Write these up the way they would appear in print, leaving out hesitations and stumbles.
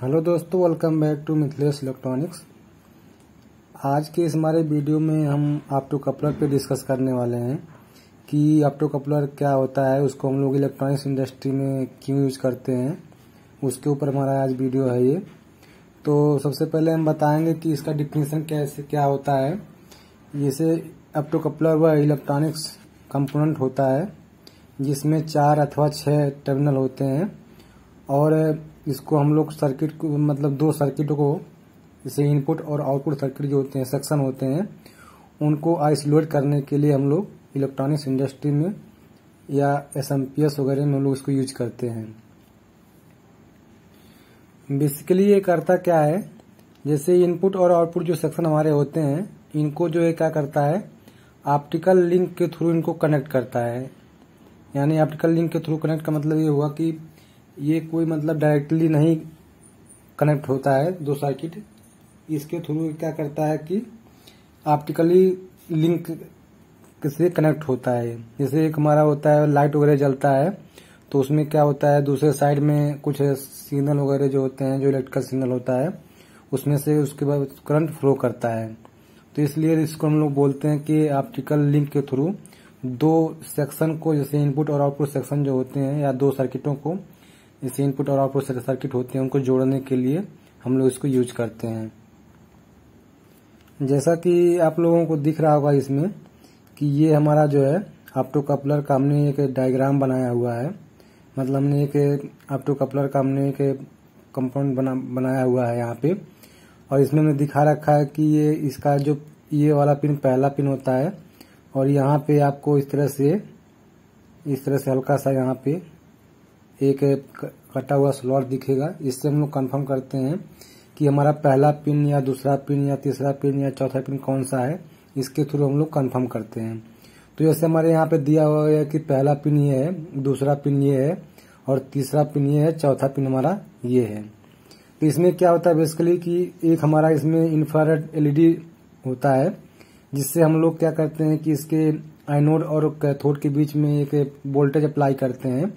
Hello दोस्तों, welcome back to Mithilesh electronics. आज के इस हमारे वीडियो में हम ऑप्टो कपलर पे डिस्कस करने वाले हैं कि ऑप्टो कपलर क्या होता है, उसको हम लोग इलेक्ट्रॉनिक्स इंडस्ट्री में क्यों यूज करते हैं, उसके ऊपर हमारा आज वीडियो है ये। तो सबसे पहले हम बताएंगे कि इसका डिफिनेशन कैसे क्या होता है। जैसे ऑप्टो कपलर वह इलेक्ट्रॉनिक्स कंपोनेंट होता है जिसमें 4 अथवा 6 टर्मिनल होते हैं और इसको हम लोग सर्किट को मतलब 2 सर्किटों को, जैसे इनपुट और आउटपुट सर्किट जो होते हैं, सेक्शन होते हैं, उनको आइसोलेट करने के लिए हम लोग इलेक्ट्रॉनिक्स इंडस्ट्री में या एसएमपीएस वगैरह में हम लोग इसको यूज करते हैं। बेसिकली ये करता क्या है, जैसे इनपुट और आउटपुट जो सेक्शन हमारे होते हैं, इनको जो है क्या करता है, ऑप्टिकल लिंक के थ्रू इनको कनेक्ट करता है। यानी ऑप्टिकल लिंक के थ्रू कनेक्ट का मतलब ये हुआ कि ये कोई मतलब डायरेक्टली नहीं कनेक्ट होता है 2 सर्किट। इसके थ्रू क्या करता है कि ऑप्टिकली लिंक से कनेक्ट होता है। जैसे एक हमारा होता है लाइट वगैरह जलता है तो उसमें क्या होता है, दूसरे साइड में कुछ सिग्नल वगैरह जो होते हैं, जो इलेक्ट्रिकल सिग्नल होता है, उसमें से उसके बाद करंट फ्लो करता है। तो इसलिए इसको हम लोग बोलते हैं कि ऑप्टिकल लिंक के थ्रू 2 सेक्शन को, जैसे इनपुट और आउटपुट सेक्शन जो होते हैं, या 2 सर्किटों को, जैसे इनपुट और आउटपुट सर्किट होते हैं, उनको जोड़ने के लिए हम लोग इसको यूज करते हैं। जैसा कि आप लोगों को दिख रहा होगा इसमें कि ये हमारा जो है ऑप्टो कपलर का हमने एक डायग्राम बनाया हुआ है। मतलब हमने एक ऑप्टो कपलर का हमने एक कंपाउंड बनाया हुआ है यहाँ पे, और इसमें हमने दिखा रखा है कि ये इसका जो ये वाला पिन पहला पिन होता है, और यहाँ पे आपको इस तरह से हल्का सा यहाँ पे एक कटा हुआ स्लॉट दिखेगा। इससे हम लोग कंफर्म करते हैं कि हमारा पहला पिन या दूसरा पिन या तीसरा पिन या चौथा पिन कौन सा है। इसके थ्रू हम लोग कंफर्म करते हैं। तो जैसे हमारे यहाँ पे दिया हुआ है कि पहला पिन ये है, दूसरा पिन ये है, और तीसरा पिन ये है, चौथा पिन हमारा ये है। तो इसमें क्या होता है बेसिकली कि एक हमारा इसमें इंफ्रारेड एलईडी होता है, जिससे हम लोग क्या करते हैं कि इसके एनोड और कैथोड के बीच में एक वोल्टेज अप्लाई करते हैं।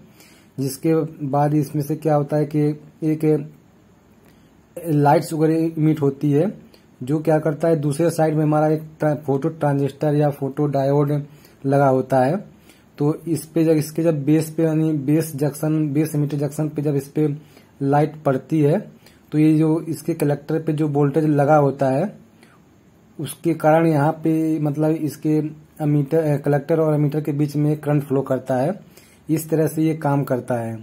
जिसके बाद इसमें से क्या होता है कि एक लाइट्स वगैरह इमिट होती है, जो क्या करता है, दूसरे साइड में हमारा एक फोटो ट्रांजिस्टर या फोटो डायोड लगा होता है। तो इस पे जब इसके जब बेस पे यानी बेस इमिटर जंक्शन पे जब इस पे लाइट पड़ती है, तो ये जो इसके कलेक्टर पे जो वोल्टेज लगा होता है, उसके कारण यहाँ पे मतलब इसके कलेक्टर और एमीटर के बीच में करंट फ्लो करता है। इस तरह से ये काम करता है।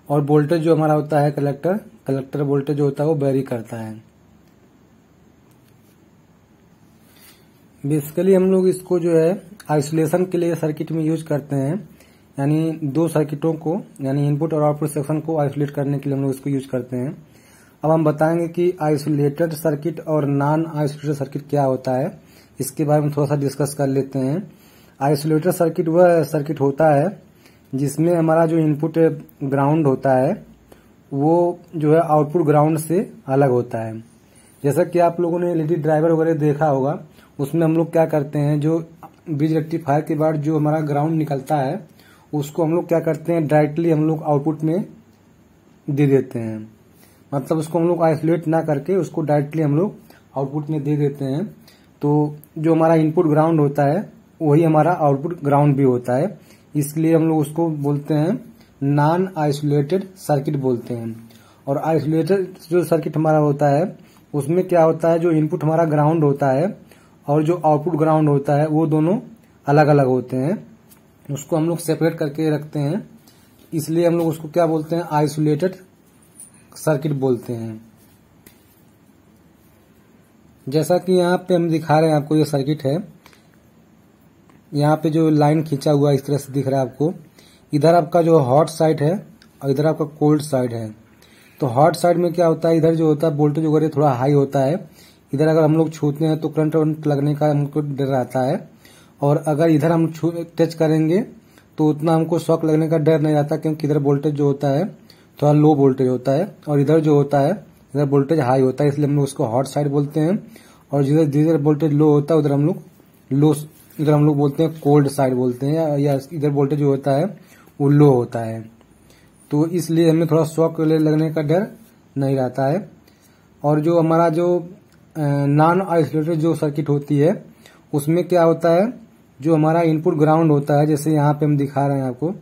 और वोल्टेज जो हमारा होता है कलेक्टर वोल्टेज जो होता है वो वेरी करता है। बेसिकली हम लोग इसको जो है आइसोलेशन के लिए सर्किट में यूज करते हैं। यानी 2 सर्किटों को, यानी इनपुट और आउटपुट सेक्शन को आइसोलेट करने के लिए हम लोग इसको यूज करते हैं। अब हम बताएंगे कि आइसोलेटेड सर्किट और नॉन आइसोलेटेड सर्किट क्या होता है, इसके बारे में थोड़ा सा डिस्कस कर लेते हैं। आइसोलेटेड सर्किट वह सर्किट होता है जिसमें हमारा जो इनपुट ग्राउंड होता है वो जो है आउटपुट ग्राउंड से अलग होता है। जैसा कि आप लोगों ने एलईडी ड्राइवर वगैरह देखा होगा, उसमें हम लोग क्या करते हैं, जो ब्रिज रेक्टिफायर के बाद जो हमारा ग्राउंड निकलता है, उसको हम लोग क्या करते हैं, डायरेक्टली हम लोग आउटपुट में दे देते हैं। मतलब उसको हम लोग आइसोलेट ना करके उसको डायरेक्टली हम लोग आउटपुट में दे देते हैं। तो जो हमारा इनपुट ग्राउंड होता है वही हमारा आउटपुट ग्राउंड भी होता है। इसलिए हम लोग उसको बोलते हैं नॉन आइसोलेटेड सर्किट बोलते हैं। और आइसोलेटेड जो सर्किट हमारा होता है उसमें क्या होता है, जो इनपुट हमारा ग्राउंड होता है और जो आउटपुट ग्राउंड होता है वो दोनों अलग अलग होते हैं। उसको हम लोग सेपरेट करके रखते हैं। इसलिए हम लोग उसको क्या बोलते हैं, आइसोलेटेड सर्किट बोलते हैं। जैसा कि यहाँ पे हम दिखा रहे हैं आपको, ये सर्किट है। यहाँ पे जो लाइन खींचा हुआ इस तरह से दिख रहा है आपको। इधर आपका जो हॉट साइड है और इधर आपका कोल्ड साइड है। तो हॉट साइड में क्या होता है, इधर जो होता है वोल्टेज वगैरह थोड़ा हाई होता है। इधर अगर हम लोग छूते हैं तो करंट लगने का हमको डर रहता है, और अगर इधर हम टच करेंगे तो उतना हमको शॉक लगने का डर नहीं रहता, क्योंकि इधर वोल्टेज जो होता है थोड़ा लो वोल्टेज होता है, और इधर जो होता है इधर वोल्टेज हाई होता है। इसलिए हम लोग उसको हॉट साइड बोलते हैं। और जिधर वोल्टेज लो होता है उधर हम लोग बोलते हैं कोल्ड साइड बोलते हैं, या इधर वोल्टेज जो होता है वो लो होता है। तो इसलिए हमें थोड़ा शॉक लगने का डर नहीं रहता है। और जो हमारा जो नॉन आइसोलेटेड जो सर्किट होती है उसमें क्या होता है, जो हमारा इनपुट ग्राउंड होता है, जैसे यहाँ पे हम दिखा रहे हैं आपको,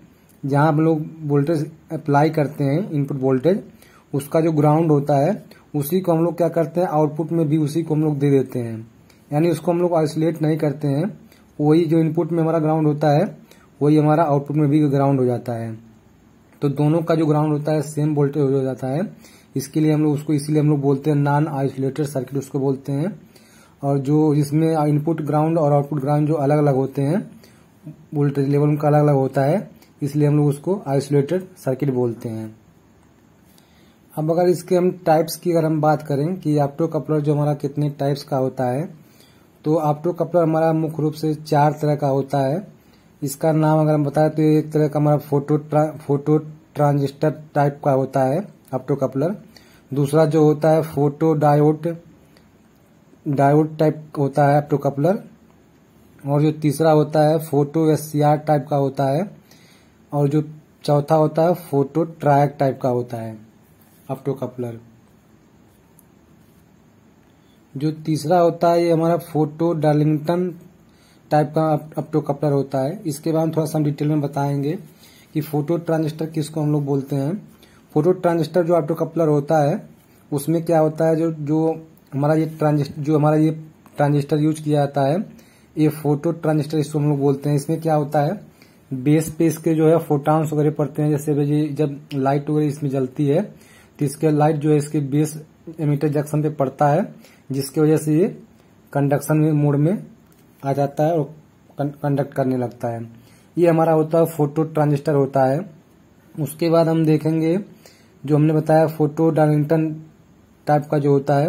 जहाँ हम लोग वोल्टेज अप्लाई करते हैं इनपुट वोल्टेज, उसका जो ग्राउंड होता है उसी को हम लोग क्या करते हैं आउटपुट में भी उसी को हम लोग दे देते हैं, यानी उसको हम लोग आइसोलेट नहीं करते हैं। वही जो इनपुट में हमारा ग्राउंड होता है वही हमारा आउटपुट में भी ग्राउंड हो जाता है। तो दोनों का जो ग्राउंड होता है सेम वोल्टेज हो जाता है। इसके लिए हम लोग उसको इसीलिए हम लोग बोलते हैं नॉन आइसोलेटेड सर्किट उसको बोलते हैं। और जो इसमें इनपुट ग्राउंड और आउटपुट ग्राउंड जो अलग अलग होते हैं, वोल्टेज लेवल उनका अलग अलग होता है, इसलिए हम लोग उसको आइसोलेटेड सर्किट बोलते हैं। अब अगर इसके हम टाइप्स की अगर हम बात करें कि ऑप्टो कपलर जो हमारा कितने टाइप्स का होता है, तो ऑप्टो कपलर हमारा मुख्य रूप से 4 तरह का होता है। इसका नाम अगर हम बताएं तो एक तरह का हमारा फोटो ट्रांजिस्टर टाइप का होता है ऑप्टो कपलर। दूसरा जो होता है फोटो डायोड टाइप होता है ऑप्टो कपलर। और जो तीसरा होता है फोटो एससीआर टाइप का होता है। और जो चौथा होता है फोटो ट्रायक टाइप का होता है ऑप्टो कपलर। जो तीसरा होता है ये हमारा फोटो डार्लिंगटन टाइप का ऑप्टो कपलर होता है। इसके बाद हम थोड़ा सा डिटेल में बताएंगे कि फोटो ट्रांजिस्टर किसको हम लोग बोलते हैं। फोटो ट्रांजिस्टर जो ऑप्टो कपलर होता है उसमें क्या होता है, जो हमारा ये ट्रांजिस्टर यूज किया जाता है, ये फोटो ट्रांजिस्टर इसको हम लोग बोलते हैं। इसमें क्या होता है, बेस पे इसके जो है फोटॉन्स वगैरह पड़ते हैं। जैसे जब लाइट वगैरह इसमें जलती है तो इसके लाइट जो है इसके बेस एमिटर जंक्शन पे पड़ता है, जिसकी वजह से ये कंडक्शन में मोड में आ जाता है और कंडक्ट करने लगता है। ये हमारा होता है फोटो ट्रांजिस्टर होता है। उसके बाद हम देखेंगे जो हमने बताया फोटो डार्लिंगटन टाइप का जो होता है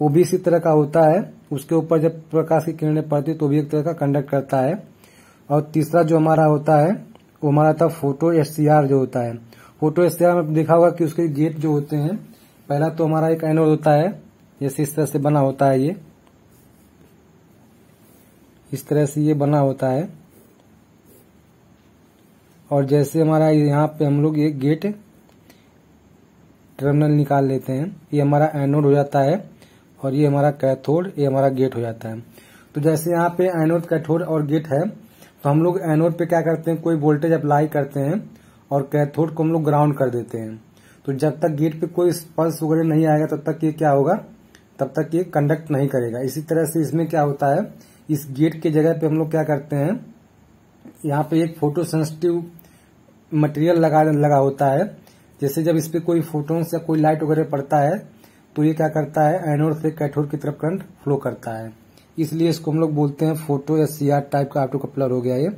वो भी इसी तरह का होता है। उसके ऊपर जब प्रकाश की किरणें पड़ती है तो भी एक तरह का कंडक्ट करता है। और तीसरा जो हमारा होता है वो हमारा था फोटो एससीआर जो होता है। फोटो एससीआर में देखा होगा कि उसके गेट जो होते हैं, पहला तो हमारा एक एनोड होता है, जैसे इस तरह से बना होता है, ये इस तरह से ये बना होता है। और जैसे हमारा यहाँ पे हम लोग ये गेट टर्मिनल निकाल लेते हैं, ये हमारा एनोड हो जाता है और ये हमारा कैथोड, ये हमारा गेट हो जाता है। तो जैसे यहाँ पे एनोड, कैथोड और गेट है, तो हम लोग एनोड पे क्या करते हैं, कोई वोल्टेज अप्लाई करते हैं और कैथोड को हम लोग ग्राउंड कर देते हैं। तो जब तक गेट पे कोई पल्स वगैरह नहीं आएगा तब तक ये क्या होगा, तब तक ये कंडक्ट नहीं करेगा। इसी तरह से इसमें क्या होता है, इस गेट के जगह पे हम लोग क्या करते हैं, यहाँ पे एक फोटो सेंसिटिव मटेरियल लगा होता है। जैसे जब इस पे कोई फोटोन्स या कोई लाइट वगैरह पड़ता है तो ये क्या करता है, एनोड से कैथोड की तरफ करंट फ्लो करता है। इसलिए इसको हम लोग बोलते हैं फोटो एससीआर टाइप का ऑप्टो कपलर हो गया ये।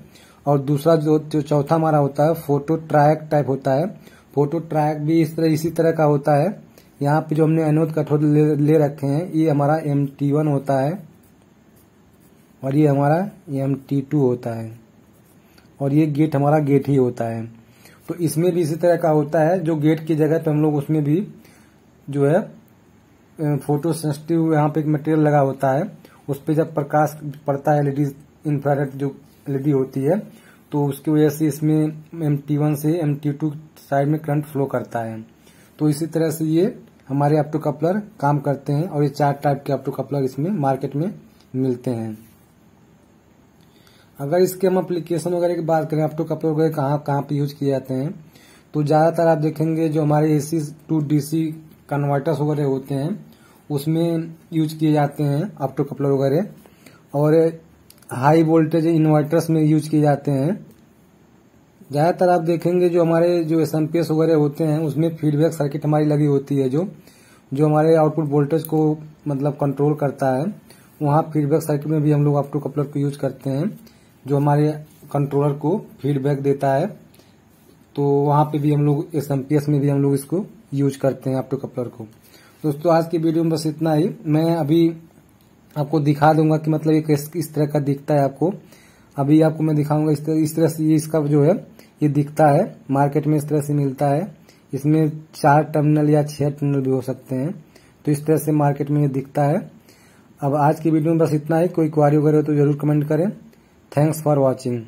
और दूसरा जो चौथा हमारा होता है फोटो ट्रायक टाइप होता है। फोटो ट्रायक भी इसी तरह का होता है। यहाँ पे जो हमने एनोड कैथोड ले रखे हैं, ये हमारा MT1 होता है और ये हमारा MT2 होता है और ये गेट हमारा गेट ही होता है। तो इसमें भी इसी तरह का होता है, जो गेट की जगह पे हम लोग उसमें भी जो है फोटो सेंसिटिव यहाँ पे एक मटेरियल लगा होता है। उस पर जब प्रकाश पड़ता है, एलईडी इंफ्रारेड जो एलईडी होती है, तो उसकी वजह से इसमें MT1 से MT2 साइड में करंट फ्लो करता है। तो इसी तरह से ये हमारे ऑप्टो कपलर काम करते हैं और ये 4 टाइप के ऑप्टो कपलर इसमें मार्केट में मिलते हैं। अगर इसके हम एप्लीकेशन वगैरह की बात करें, ऑप्टो कपलर वगैरह कहाँ पे यूज किए जाते हैं, तो ज्यादातर आप देखेंगे जो हमारे AC to DC कन्वर्टर्स वगैरह होते हैं उसमें यूज किए जाते हैं ऑप्टो कपलर वगैरह। और हाई वोल्टेज इन्वर्टर्स में यूज किए जाते हैं। ज्यादातर आप देखेंगे जो हमारे जो SMP वगैरह होते हैं उसमें फीडबैक सर्किट हमारी लगी होती है, जो हमारे आउटपुट वोल्टेज को मतलब कंट्रोल करता है। वहाँ फीडबैक सर्किट में भी हम लोग ऑप्टो कपलर को यूज करते हैं, जो हमारे कंट्रोलर को फीडबैक देता है। तो वहाँ पे भी हम लोग SMP में भी हम लोग इसको यूज करते हैं ऑप्टो कपलर को। दोस्तों आज की वीडियो में बस इतना ही। मैं अभी आपको दिखा दूंगा कि मतलब ये किस तरह का दिखता है। आपको अभी आपको मैं दिखाऊंगा इस तरह से ये इसका जो है ये दिखता है। मार्केट में इस तरह से मिलता है। इसमें 4 टर्मिनल या 6 टर्मिनल भी हो सकते हैं। तो इस तरह से मार्केट में ये दिखता है। अब आज की वीडियो में बस इतना ही। कोई क्वारी वगैरह हो तो जरूर कमेंट करें। Thanks for watching.